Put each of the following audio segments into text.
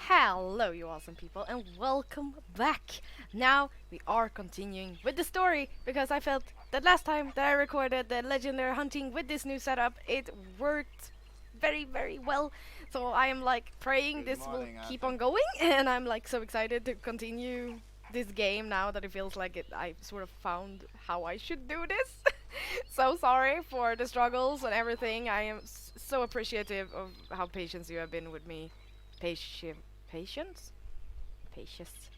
Hello, you awesome people, and welcome back. Now we are continuing with the story because I felt that last time that I recorded the legendary hunting with this new setup, it worked very, very well. So I am like praying Good this will morning, keep Arthur. on going, and I'm like so excited to continue this game now that it feels like I sort of found how I should do this. So sorry for the struggles and everything. I am so appreciative of how patient you have been with me. Patient. Patience? Patience.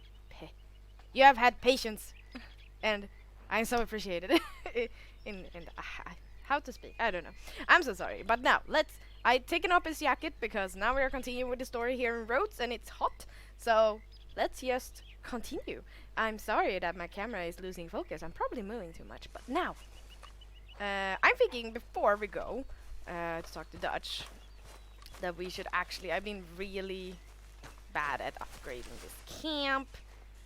You have had patience, and I'm so appreciated. How to speak? I don't know. I'm so sorry. But now let's. I taken up his jacket because now we are continuing with the story here in Rhodes, and it's hot. So let's just continue. I'm sorry that my camera is losing focus. I'm probably moving too much. But now, I'm thinking before we go to talk to Dutch that we should actually. I've been really bad at upgrading this camp.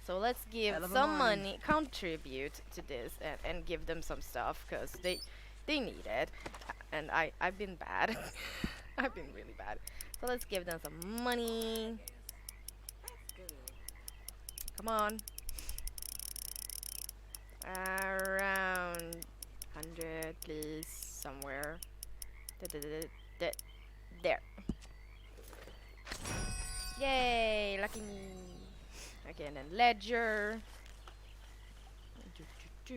So let's give Hell of a some morning. money, contribute to this, and give them some stuff because they need it. And I've been bad. I've been really bad. So let's give them some money. Come on. Around 100, please, somewhere. There. Yay, lucky me. Okay, and then ledger. So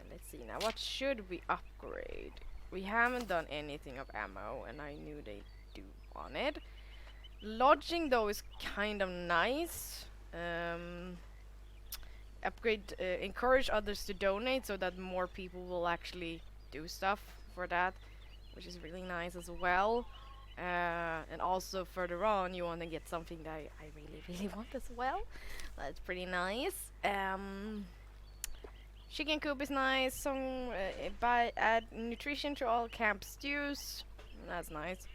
let's see now. What should we upgrade? We haven't done anything of ammo, and I knew they do want it. Lodging though is kind of nice. Upgrade, encourage others to donate so that more people will actually do stuff for that, which is really nice as well. And also further on, you want to get something that I really, really want as well. That's pretty nice. Chicken coop is nice. Some add nutrition to all camp stews. That's nice,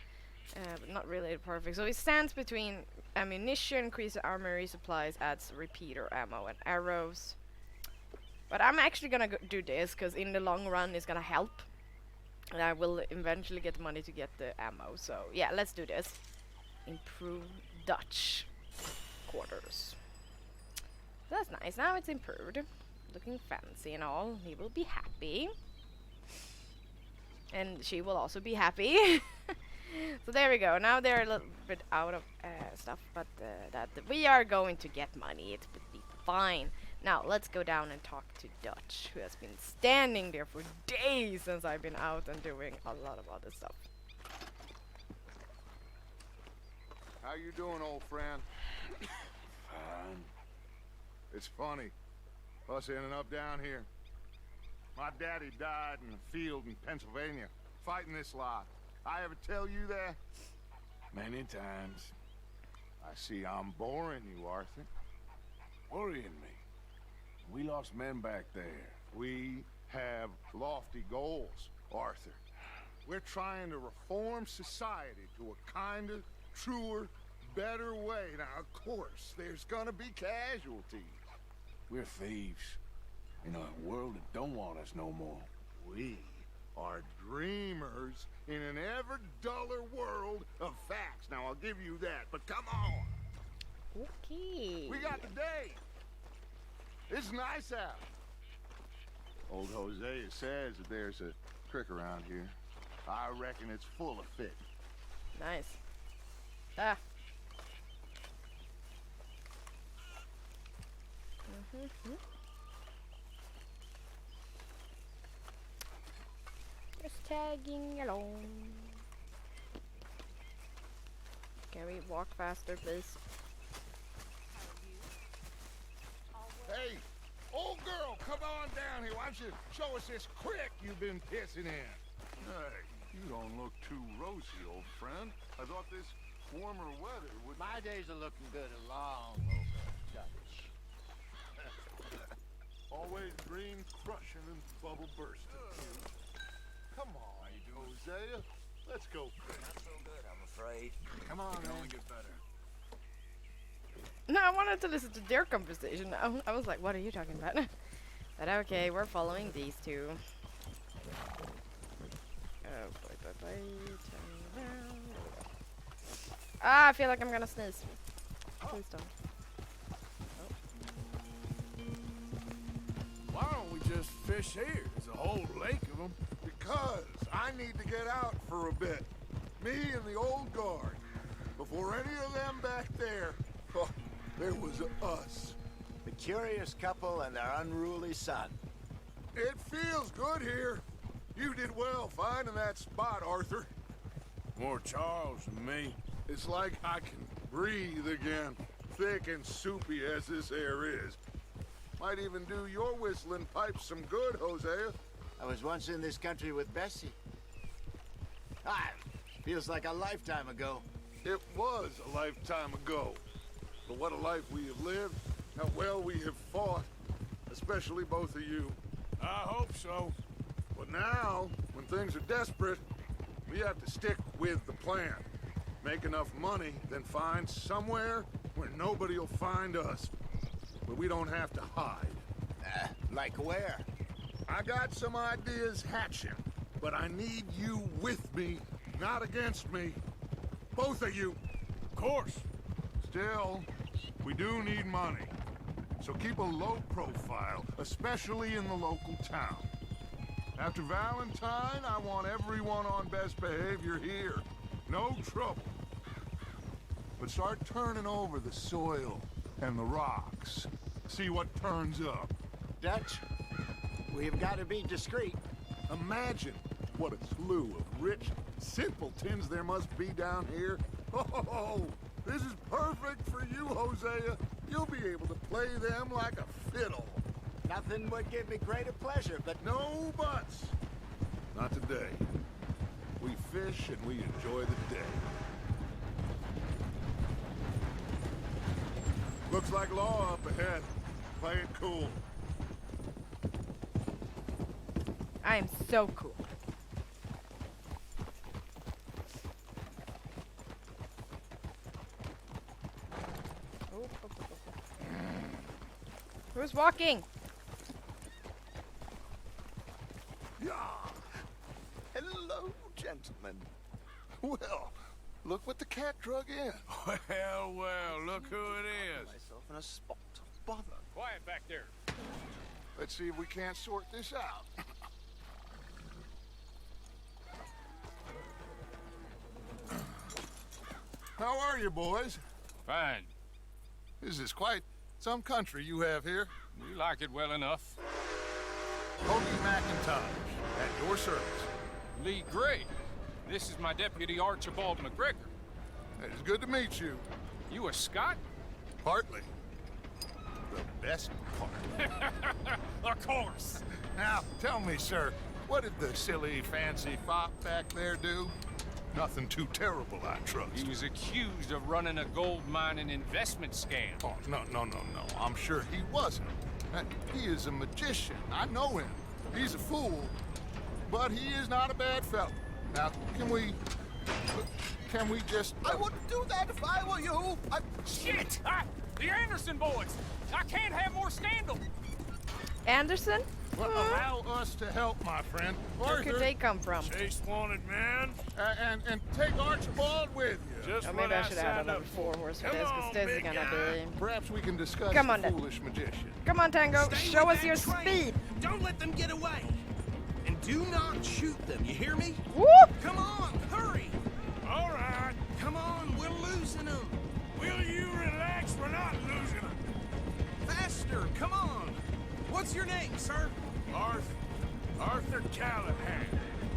but not really perfect. So it stands between ammunition, increase armory supplies, adds repeater ammo and arrows. But I'm actually gonna do this because in the long run, it's gonna help. And I will eventually get money to get the ammo. So yeah, let's do this. Improve Dutch quarters. That's nice. Now it's improved. Looking fancy and all. He will be happy. And she will also be happy. So there we go. Now they're a little bit out of stuff, but that we are going to get money. It would be fine. Now let's go down and talk to Dutch, who has been standing there for days since I've been out and doing a lot of other stuff. How you doing, old friend? Fine. It's funny, us ending up down here. My daddy died in a field in Pennsylvania, fighting this lot. I ever tell you that? Many times. I see I'm boring you, Arthur. Worrying me. We lost men back there. We have lofty goals, Arthur. We're trying to reform society to a kinder, truer, better way. Now, of course, there's gonna be casualties. We're thieves in a world that don't want us no more. We are dreamers in an ever duller world of facts. Now, I'll give you that, but come on. Okay. We got the day. It's nice out. Old Hosea says that there's a creek around here. I reckon it's full of fish. Nice. Ah. Just tagging along. Can we walk faster, please? Hey, old girl, come on down here. Why don't you show us this creek you've been pissing in? Hey, you don't look too rosy, old friend. I thought this warmer weather would... My days are looking good along over Dutch. Always green crushing and bubble bursting. Come on, Hosea. Let's go. Not so good, I'm afraid. Come on, man. Only get better. No, I wanted to listen to their conversation. I was like, what are you talking about? But okay, we're following these two. Oh boy, boy, boy. Turn around. Ah, I feel like I'm gonna sneeze. Please don't. Why don't we just fish here? There's a whole lake of them. Because I need to get out for a bit. Me and the old guard. Before any of them back there, oh, there was us. The curious couple and their unruly son. It feels good here. You did well finding that spot, Arthur. More Charles than me. It's like I can breathe again. Thick and soupy as this air is. Might even do your whistling pipes some good, Hosea. I was once in this country with Bessie. Ah, feels like a lifetime ago. It was a lifetime ago. But what a life we have lived. How well we have fought. Especially both of you. I hope so. But now, when things are desperate, we have to stick with the plan. Make enough money, then find somewhere where nobody will find us. Where we don't have to hide. Like where? I got some ideas hatching, but I need you with me, not against me. Both of you. Of course. Still, we do need money. So keep a low profile, especially in the local town. After Valentine, I want everyone on best behavior here. No trouble. But start turning over the soil and the rocks. See what turns up. Dutch, we've got to be discreet. Imagine what a slew of rich simpletons there must be down here. Oh, this is perfect for you, Hosea. You'll be able to play them like a fiddle. Nothing would give me greater pleasure, but No buts. Not today. We fish and we enjoy the day. Looks like law up ahead. Play it cool. I am so cool. Who's walking? Yeah. Hello, gentlemen. Well, look what the cat drug in. Well, well, look who it is. myself in a spot of bother. Quiet back there. Let's see if we can't sort this out. How are you, boys? Fine. This is quite some country you have here. We like it well enough. Cody McIntosh, at your service. Lee Gray. This is my deputy Archibald McGregor. It's good to meet you. You a Scot? Partly. The best part. Of course. Now, tell me, sir, what did the silly, fancy fop back there do? Nothing too terrible, I trust. He was accused of running a gold mining investment scam. Oh, no. I'm sure he wasn't. He is a magician. I know him. He's a fool, but he is not a bad fellow. Now, can we just... I wouldn't do that if I were you. Shit! The Anderson boys! I can't have more scandal! Anderson? Well, allow us to help, my friend. Where could they come from? Chase wanted man. And take Archibald with you. Just Oh, what maybe I should add signed another up 4 horse for Come this, because on, this is big gonna guy. be... Perhaps we can discuss Come on, the then. foolish magician. Come on, Tango, Stay show with us that your train. speed! Don't let them get away. And do not shoot them, you hear me? Whoop! Come on, hurry. All right. Come on, we're losing them. Will you relax? We're not losing them. Faster, come on. What's your name, sir? Arthur Callahan.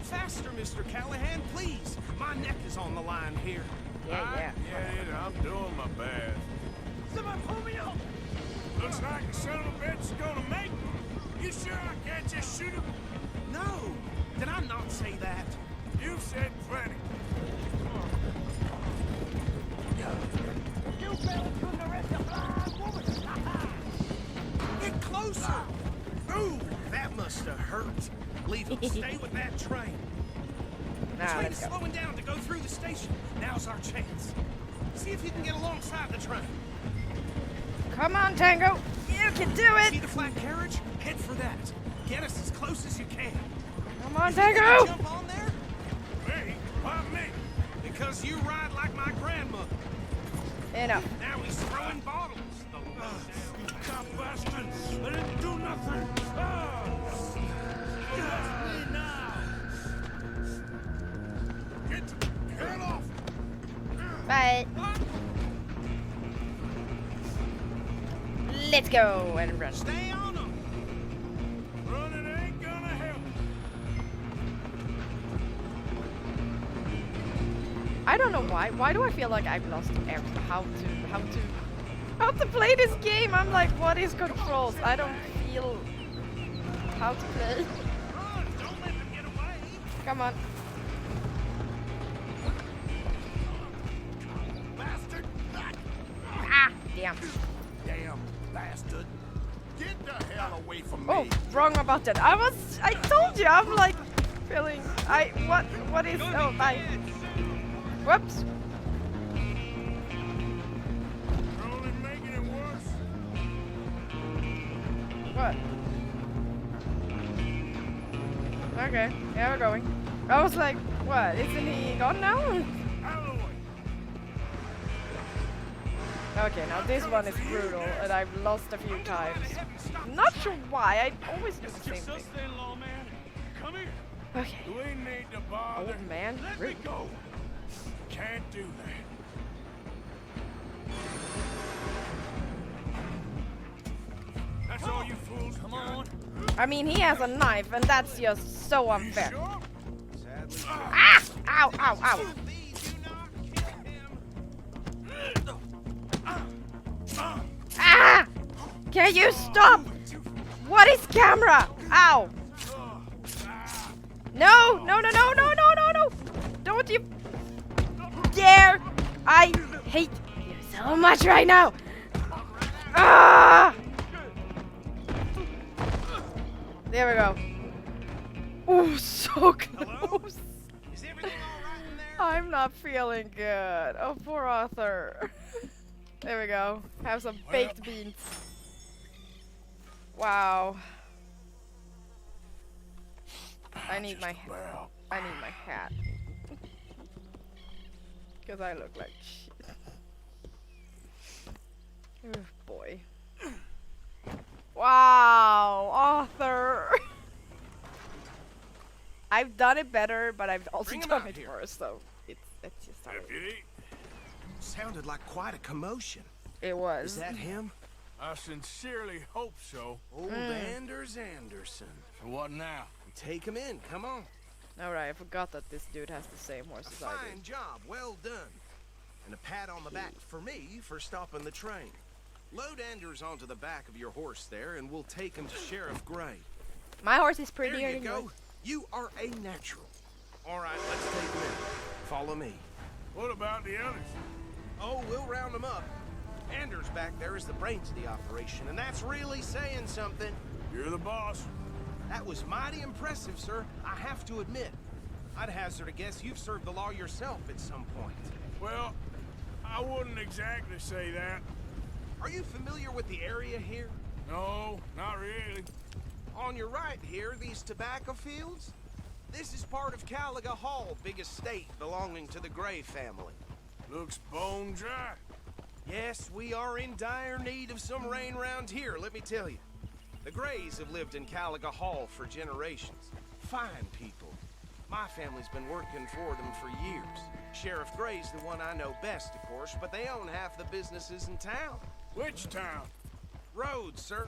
Faster, Mr. Callahan, please. My neck is on the line here. Yeah. I get it. I'm doing my best. Someone pull me up. Looks like the son of a bitch is gonna make me. You sure I can't just shoot him? No, did I not say that? You've said plenty. You fell through the rest of blind woman. Get closer. Ooh, that must have hurt. Leave him. Stay with that train. The Now, train let's is go. slowing down to go through the station. Now's our chance. See if you can get alongside the train. Come on, Tango! You can do See it! the flat carriage? Head for that. Get us as close as you can. Come on, Can you Tango! jump on there? Me? Why me? Because you ride like my grandmother. Enough. Now he's throwing bottles. You cop bastard! I didn't do nothing! Ah! That's me now! Get off! Bye. Let's go and run. Stay on him. Running ain't gonna help! I don't know why. Why do I feel like I've lost how to play this game? I'm like, what is controls? I don't feel how to play. Run! Don't let them get away. Come on. Bastard! Ah, damn. Damn bastard! Get the hell away from me! Oh, wrong button. I told you. I'm like feeling. What is? Oh, bye. Whoops. You're only making it worse. What? Okay, yeah, we're going. I was like, what? Isn't he gone now? Out of the way! Okay, now this one is brutal, and I've lost a few times. Not sure why. I always do the It's your same thing. sister-in-law, man. Come here. Okay. We need to bother. Old man. Let me Rude. go. Can't do that. That's all you fools. Come on. I mean, he has a knife, and that's just so You unfair. sure? Ah! Ow! Ow! Ow! Ah! Can you stop? What is camera? Ow! No! No! No! No! No! No! No! No! Don't you dare! I hate you so much right now. Ah! There we go. Oh, so close. Is everything all right in there? I'm not feeling good. Oh, poor Arthur. There we go. Have some baked beans. Wow. I need my hat. Because I look like shit. Oh boy. Wow, Arthur. I've done it better, but I've also Bring him done out it here. worse, so it's just how it is. Deputy, Sounded like quite a commotion. It was. Is that him? I sincerely hope so. Old Anders Anderson. So what now? Take him in, come on. Alright, I forgot that this dude has the same horse A as I fine job, well done. And a pat on the back for me for stopping the train. Load Anders onto the back of your horse there, and we'll take him to Sheriff Gray. do. My horse is There prettier you than go. yours. You are a natural. All right, let's take him in. Follow me. What about the others? Oh, we'll round them up. Anders back there is the brains of the operation, and that's really saying something. You're the boss. That was mighty impressive, sir. I have to admit. I'd hazard a guess you've served the law yourself at some point. Well, I wouldn't exactly say that. Are you familiar with the area here? No, not really. On your right here, these tobacco fields? This is part of Caliga Hall, big estate belonging to the Gray family. Looks bone dry. Yes, we are in dire need of some rain round here, let me tell you. The Grays have lived in Caliga Hall for generations. Fine people. My family's been working for them for years. Sheriff Gray's the one I know best, of course, but they own half the businesses in town. Which town? Rhodes, sir.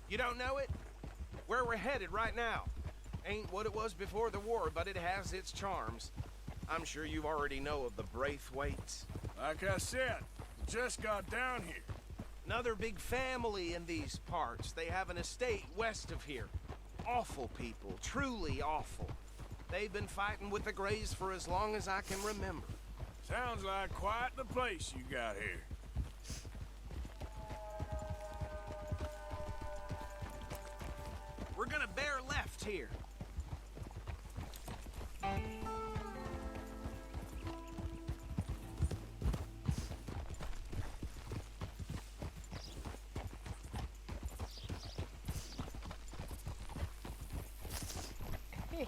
You don't know it? Where we're headed right now. Ain't what it was before the war, but it has its charms. I'm sure you already know of the Braithwaites. Like I said, just got down here. Another big family in these parts. They have an estate west of here. Awful people, truly awful. They've been fighting with the Grays for as long as I can remember. Sounds like quite the place you got here. We're gonna bear left here. Hey.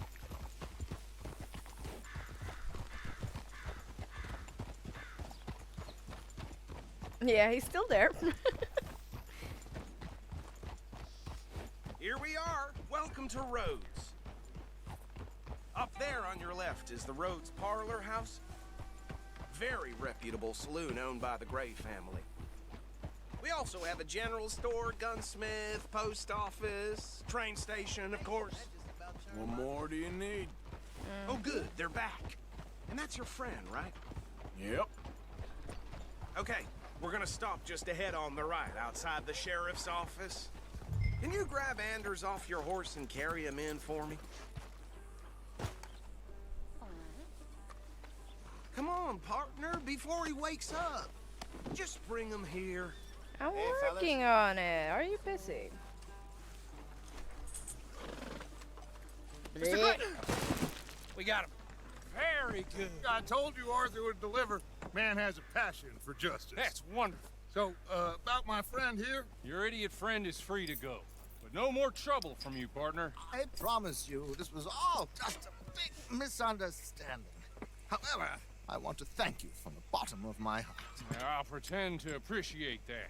Yeah, he's still there. Here we are. Welcome to Rhodes. Up there on your left is the Rhodes Parlor House. Very reputable saloon owned by the Gray family. We also have a general store, gunsmith, post office, train station, of course. What more do you need? Oh, good, they're back. And that's your friend, right? Yep. Okay, we're gonna stop just ahead on the right, outside the sheriff's office. Can you grab Anders off your horse and carry him in for me? Come on, partner, before he wakes up. Just bring him here. I'm Hey, fellas. working on it. Are you busy? Mr. Gray! We got him. Very good. I told you Arthur would deliver. Man has a passion for justice. That's wonderful. So, about my friend here? Your idiot friend is free to go. But no more trouble from you, partner. I promise you, this was all just a big misunderstanding. However, I want to thank you from the bottom of my heart. Now, I'll pretend to appreciate that.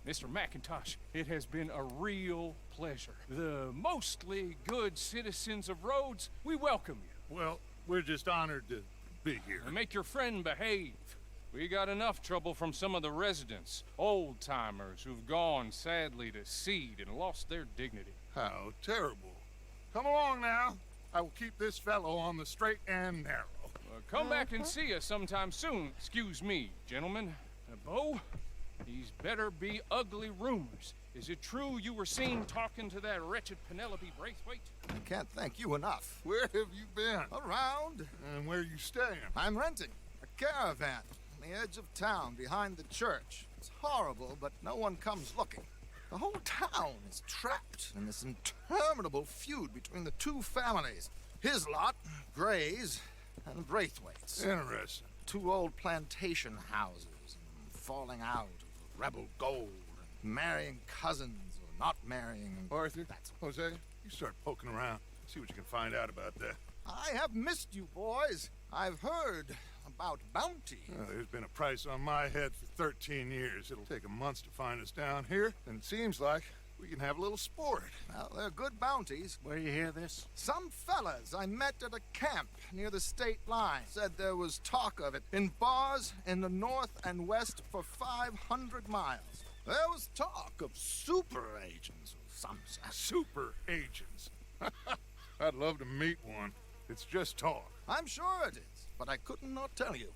Mr. McIntosh, it has been a real pleasure. The mostly good citizens of Rhodes, we welcome you. Well, we're just honored to be here. And make your friend behave. We got enough trouble from some of the residents, old-timers who've gone, sadly, to seed and lost their dignity. How terrible. Come along now. I will keep this fellow on the straight and narrow. Come back and see us sometime soon. Excuse me, gentlemen. Bo, these better be ugly rumors. Is it true you were seen talking to that wretched Penelope Braithwaite? I can't thank you enough. Where have you been? Around, And where you staying? I'm renting a caravan on the edge of town behind the church. It's horrible, but no one comes looking. The whole town is trapped in this interminable feud between the two families. His lot, Gray's, and Braithwaite's. Interesting. Two old plantation houses, and falling out of rebel gold, and marrying cousins or not marrying. And Arthur, That's Jose, you start poking around. See what you can find out about that. I have missed you, boys. I've heard about bounty. There's been a price on my head for 13 years. It'll take a month to find us down here, and it seems like we can have a little sport. Well, they're good bounties. Where you hear this? Some fellas I met at a camp near the state line said there was talk of it in bars in the north and west for 500 miles. There was talk of super agents of some sort. Super agents. I'd love to meet one. It's just talk. I'm sure it is, but I couldn't not tell you.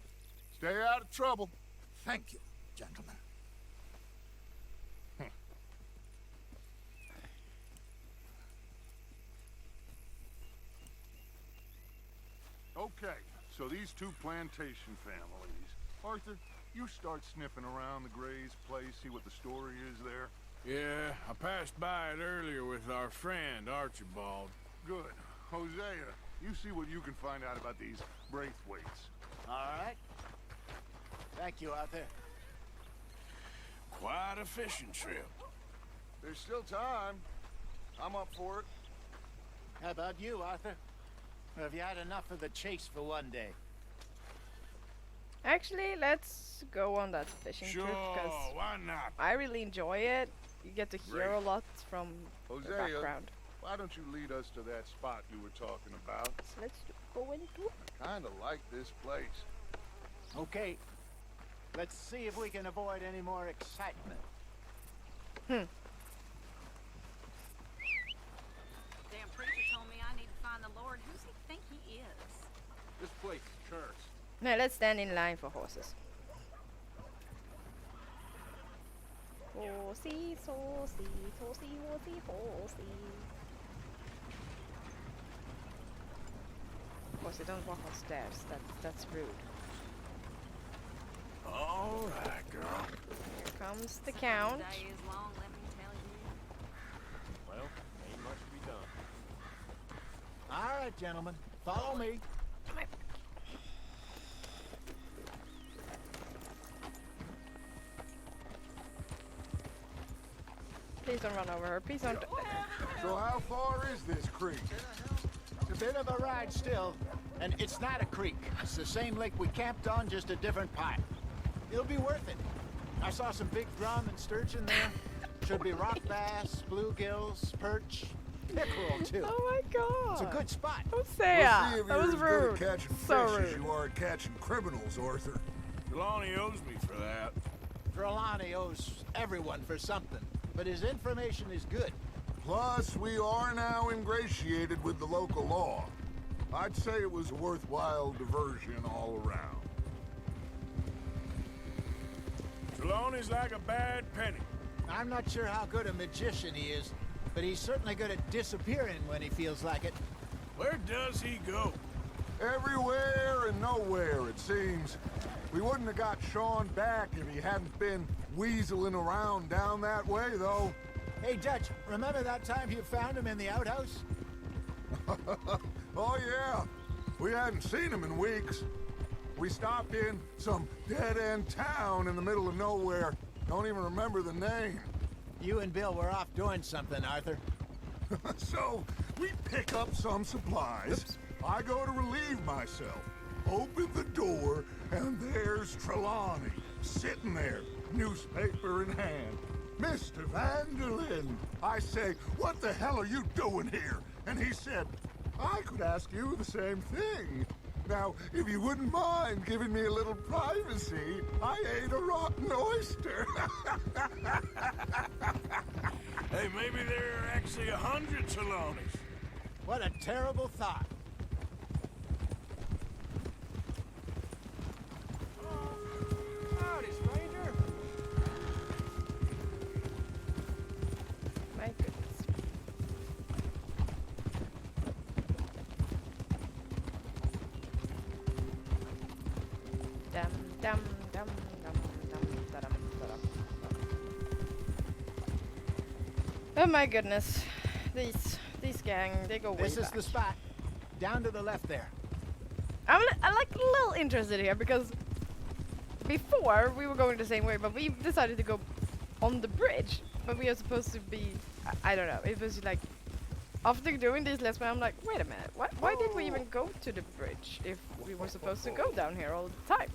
Stay out of trouble. Thank you, gentlemen. Okay, so these two plantation families. Arthur, you start sniffing around the Gray's place, see what the story is there. Yeah, I passed by it earlier with our friend, Archibald. Good. Hosea, you see what you can find out about these Braithwaites. All right. Thank you, Arthur. Quite a fishing trip. There's still time. I'm up for it. How about you, Arthur? Or have you had enough of the chase for one day? Actually, let's go on that fishing Sure, trip because why not? I really enjoy it. You get to hear Great. a lot from the Hosea, background. why don't you lead us to that spot you were talking about? So let's go into. Kinda like this place. Okay. Let's see if we can avoid any more excitement. Damn preacher told me I need to find the Lord. Who's he think he is? This place is cursed. No, let's stand in line for horses. Horsey, horsey, horsey, horsey, horsey. Horsey, don't walk on stairs. That's rude. All right, girl. Here comes the count. The day is long, let me tell you. Well, ain't much to be done. All right, gentlemen. Follow me. Come here. Please don't run over her. Please don't. So how far is this creek? It's a bit of a ride still, and it's not a creek. It's the same lake we camped on, just a different part. It'll be worth it. I saw some big drum and sturgeon there. Should be rock bass, bluegills, perch, pickerel too. Oh my god. It's a good spot. Don't say We'll that. see if That you're was as good rude. at catching So fish as rude. you are at catching criminals, Arthur. Trelawney owes me for that. Trelawney owes everyone for something, but his information is good. Plus, we are now ingratiated with the local law. I'd say it was a worthwhile diversion all around. Trelawney's like a bad penny. I'm not sure how good a magician he is, but he's certainly good at disappearing when he feels like it. Where does he go? Everywhere and nowhere, it seems. We wouldn't have got Sean back if he hadn't been weaseling around down that way, though. Hey, Dutch, remember that time you found him in the outhouse? Oh, yeah. We hadn't seen him in weeks. We stopped in some dead-end town in the middle of nowhere. Don't even remember the name. You and Bill were off doing something, Arthur. So, we pick up some supplies. I go to relieve myself. Open the door, and there's Trelawney, sitting there, newspaper in hand. Mr. Vanderlyn. I say, what the hell are you doing here? And he said, I could ask you the same thing. Now, if you wouldn't mind giving me a little privacy, I ate a rotten oyster. Hey, maybe there are actually 100 Trelawneys. What a terrible thought. Howdy, stranger. My goodness. Dum dum dum dum dum dum dum. Oh my goodness. These gang, they go way This is back. the spot. Down to the left there. I'm like a little interested here because before we were going the same way, but we decided to go on the bridge. But we are supposed to be, I don't know. It was like after doing this last one, I'm like, wait a minute, why did we even go to the bridge if we were supposed to go down here all the time?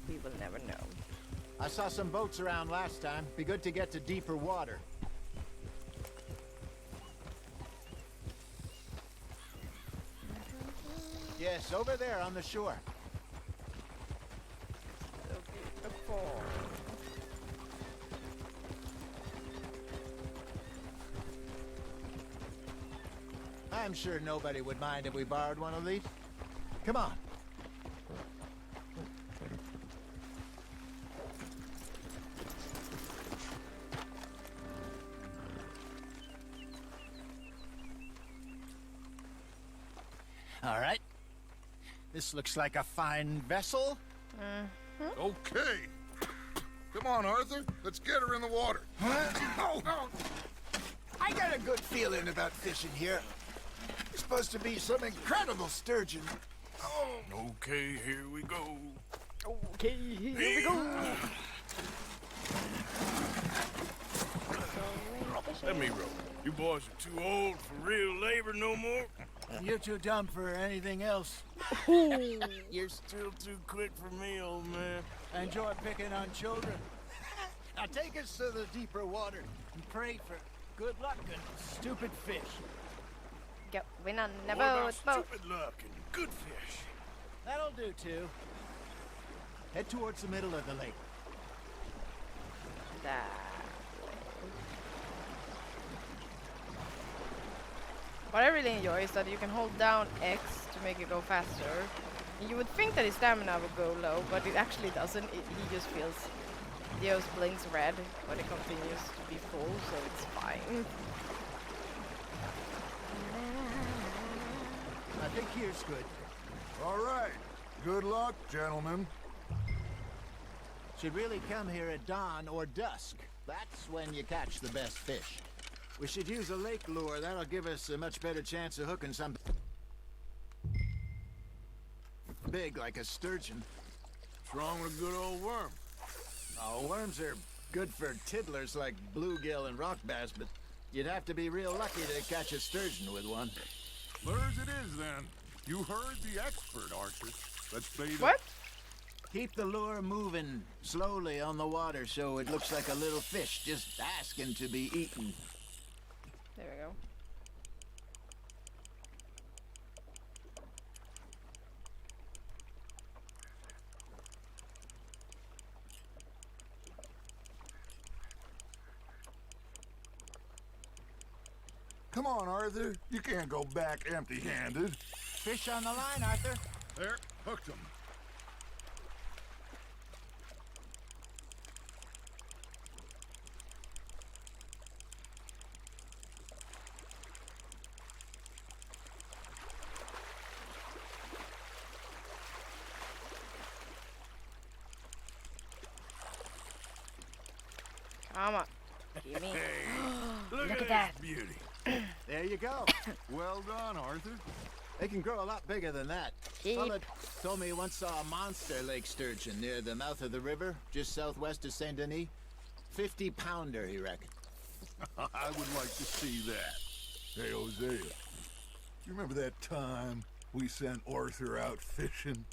We will never know. I saw some boats around last time. Be good to get to deeper water. Yes, over there on the shore. So beautiful. I'm sure nobody would mind if we borrowed one of these. Come on. All right. This looks like a fine vessel. Okay. Come on, Arthur. Let's get her in the water. Oh, I got a good feeling about fishing here. It's supposed to be some incredible sturgeon. Oh, Okay, here we go. Okay, here we go. Let me row. You boys are too old for real labor no more. you're too dumb for anything else. You're still too quick for me, old man. Enjoy picking on children. Now take us to the deeper water and pray for good luck and stupid fish. Going on the What about boat. stupid luck and good fish? That'll do too. Head towards the middle of the lake. That way. What I really enjoy is that you can hold down X to make it go faster. And you would think that his stamina would go low, but it actually doesn't. He just feels Dios blinks red when it continues to be full, so it's fine. I think here's good. All right. Good luck, gentlemen. Should really come here at dawn or dusk. That's when you catch the best fish. We should use a lake lure. That'll give us a much better chance of hooking something big like a sturgeon. What's wrong with a good old worm? Oh, worms are good for tiddlers like bluegill and rock bass, but you'd have to be real lucky to catch a sturgeon with one. Lures it is, then. You heard the expert, Archer. Let's bait it. What? Keep the lure moving slowly on the water so it looks like a little fish just asking to be eaten. There we go. Come on, Arthur. You can't go back empty-handed. Fish on the line, Arthur. There, hooked him. Come on. Give me. Look at at that. this beauty. There you go. Well done, Arthur. They can grow a lot bigger than that. Keep. Fella told me he once saw a monster lake sturgeon near the mouth of the river, just southwest of Saint Denis. 50-pounder, he reckoned. I would like to see that. Hey, Hosea. You remember that time we sent Arthur out fishing?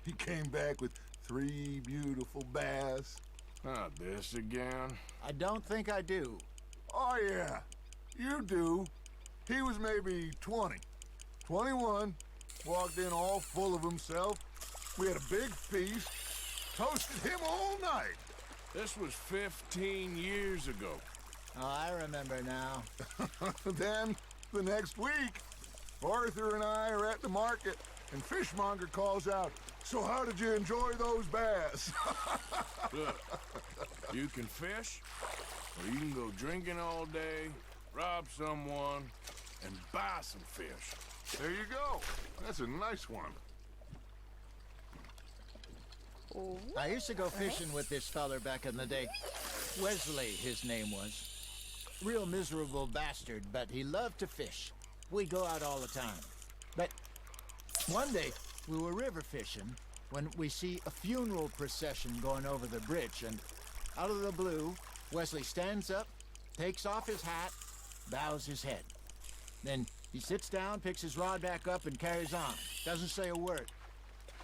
He came back with 3 beautiful bass. Not this again. I don't think I do. Oh, yeah. You do. He was maybe 20. 21. Walked in all full of himself. We had a big feast. Toasted him all night. This was 15 years ago. Oh, I remember now. Then, the next week, Arthur and I are at the market, and Fishmonger calls out, "So how did you enjoy those bass?" Look, you can fish, or you can go drinking all day, rob someone, and buy some fish. There you go. That's a nice one. Ooh. I used to go fishing with this feller back in the day. Wesley, his name was. Real miserable bastard, but he loved to fish. We go out all the time. But one day, we were river fishing when we see a funeral procession going over the bridge, and out of the blue, Wesley stands up, takes off his hat, bows his head. Then he sits down, picks his rod back up, and carries on. Doesn't say a word.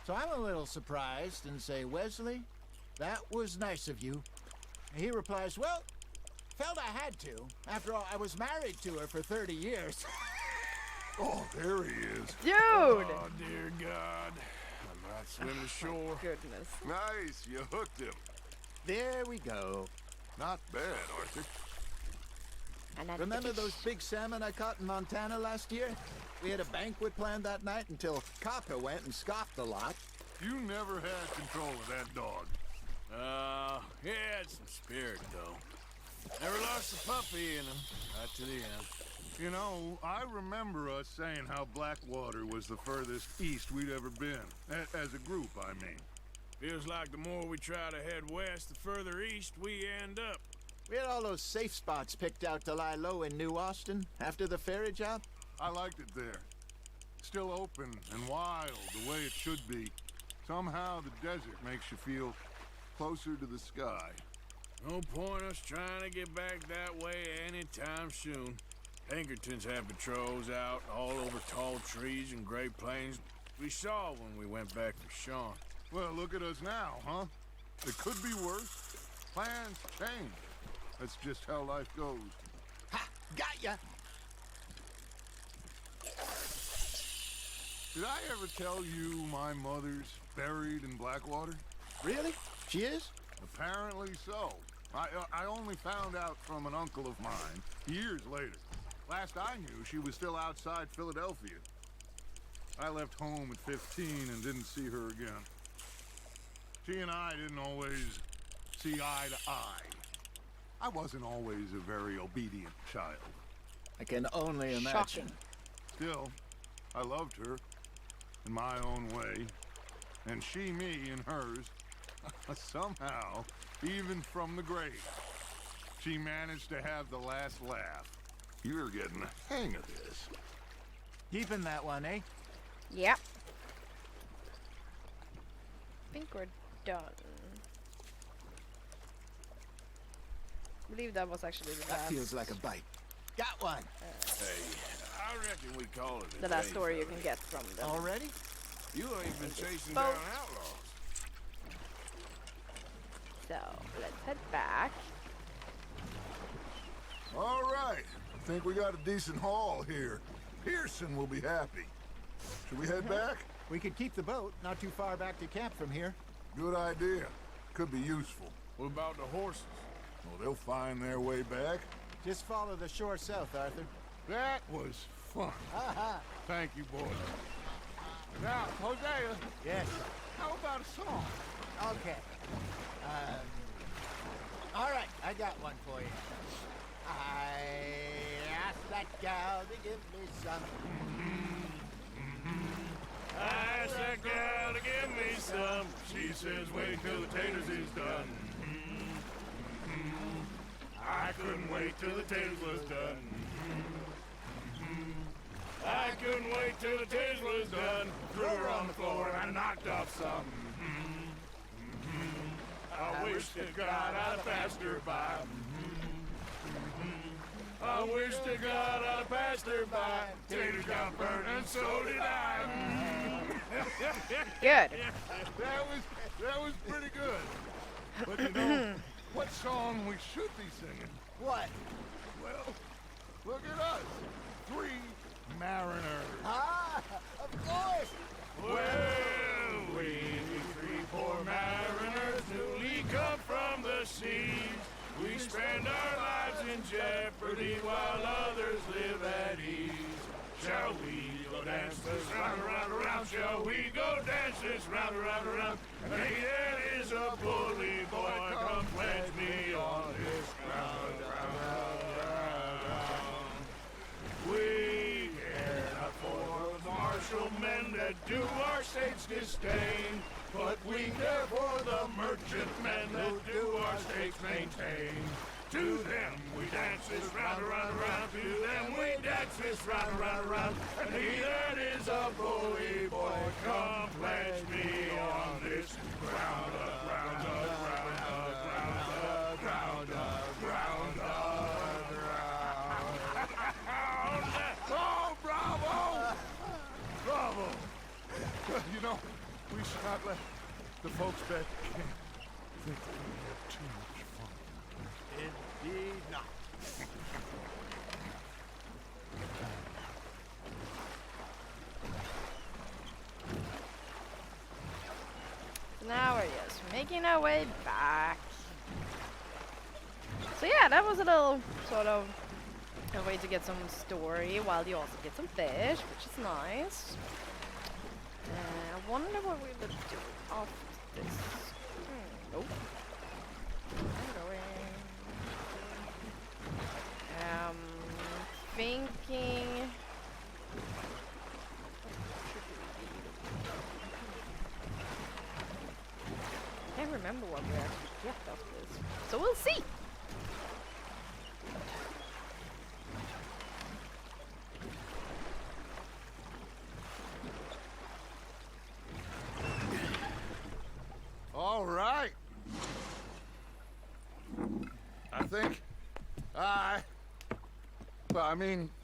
So I'm a little surprised and say, "Wesley, that was nice of you." And he replies, "Well, felt I had to. After all, I was married to her for 30 years. Oh, there he is. Dude! Oh, dear God. I might swim ashore. Goodness. Nice, you hooked him. There we go. Not bad, Arthur. And then Remember those big salmon I caught in Montana last year? We had a banquet planned that night until Kaka went and scoffed a lot. You never had control of that dog. He had some spirit, though. Never lost a puppy in him, right to the end. You know, I remember us saying how Blackwater was the furthest east we'd ever been. As a group, I mean. Feels like the more we try to head west, the further east we end up. We had all those safe spots picked out to lie low in New Austin after the ferry job. I liked it there. Still open and wild, the way it should be. Somehow the desert makes you feel closer to the sky. No point us trying to get back that way anytime soon. Pinkertons have patrols out all over tall trees and Great Plains. We saw when we went back for Sean. Well, look at us now, huh? It could be worse. Plans change. That's just how life goes. Ha! Got ya! Did I ever tell you my mother's buried in Blackwater? Really? She is? Apparently so. I only found out from an uncle of mine years later. Last I knew, she was still outside Philadelphia. I left home at 15 and didn't see her again. She and I didn't always see eye to eye. I wasn't always a very obedient child. I can only imagine. Shocking. Still, I loved her in my own way, and she me in hers. Somehow, even from the grave, she managed to have the last laugh. You're getting the hang of this. Keeping that one, eh? Yep. I think we're done. I believe that was actually the That last. feels like a bite. Got one. Hey, I reckon we call it a The last day, story you fella. can get from them. Already? You ain't been chasing Boat. down outlaws. So let's head back. All right. I think we got a decent haul here. Pearson will be happy. Should we head back? We could keep the boat not too far back to camp from here. Good idea. Could be useful. What about the horses? Well, they'll find their way back. Just follow the shore south, Arthur. That was fun. Thank you, boys. Now, Hosea, Yes. how about a song? Okay. All right, I got one for you. I asked that gal to give me some. I asked that gal to give me some. She says, wait till the taters is done. I couldn't wait till the taters was done. I couldn't wait till the taters was done. Threw her on the floor and I knocked off some. I wish to God I'd have passed her by. I wish to God I'd have passed her by. Taters got burned and so did I. Good. That was pretty good. But you know, what song we should be singing? What? Well, look at us. 3 mariners. Ah, of course. Well, we 3 poor mariners newly come from the seas. We spend our lives in jeopardy while others live at ease. Shall we go dance this round, around, around? Shall we go dance this round, around, around? And it is a bully boy, come pledge me on this ground, ground. We care not for the martial men that do our state's disdain, but we care for the merchant men that do our states maintain. To them we dance this round, around, around. To them we dance this round, around, around. And he that is a bully boy, come pledge me on this ground, ground, ground, ground, ground, ground, ground. Oh, bravo! Bravo! You know, we should not let the folks back at camp think that we have too much fun. Indeed not. Now we're just making our way back. So yeah, that was a little sort of a way to get some story while you also get some fish, which is nice. I wonder what we would do after this. Oh. I'm going. Thinking. I can't remember what we actually get after this. So we'll see. All right. I think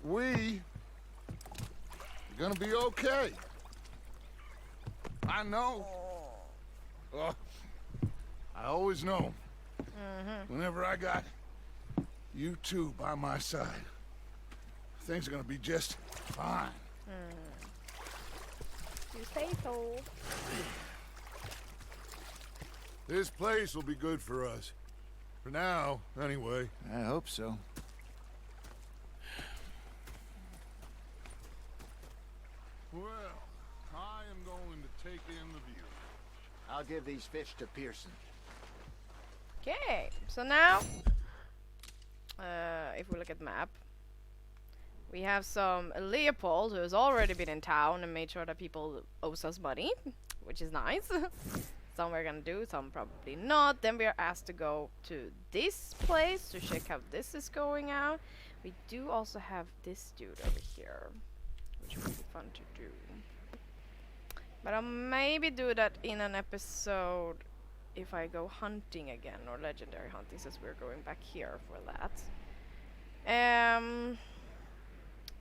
we are gonna be okay. I know. I always know. Whenever I got you two by my side, things are gonna be just fine. You say so. This place will be good for us. For now, anyway. I hope so. Well, I am going to take in the view. I'll give these fish to Pearson. Okay, so now, if we look at the map, we have some Leopold who has already been in town and made sure that people owes us money, which is nice. Some we're gonna do, some probably not. Then we are asked to go to this place to check how this is going out. We do also have this dude over here, which would be fun to do. But I'll maybe do that in an episode if I go hunting again, or legendary hunting, since we're going back here for that.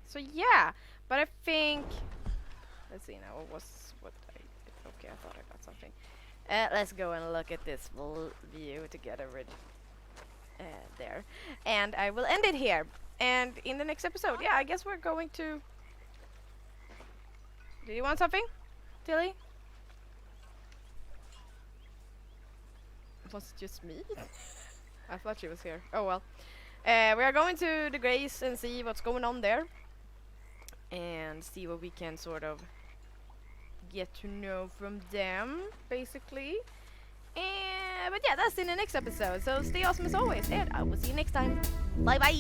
So yeah, but I think, let's see now, what I, okay, I thought I got something. Let's go and look at this full view together with there. And I will end it here. And in the next episode, yeah, I guess we're going to... Do you want something, Tilly? Was it just me? I thought she was here. Oh well. We are going to the Grace and see what's going on there. And see what we can sort of get to know from them, basically. But yeah, that's in the next episode. So stay awesome as always, and I will see you next time. Bye bye.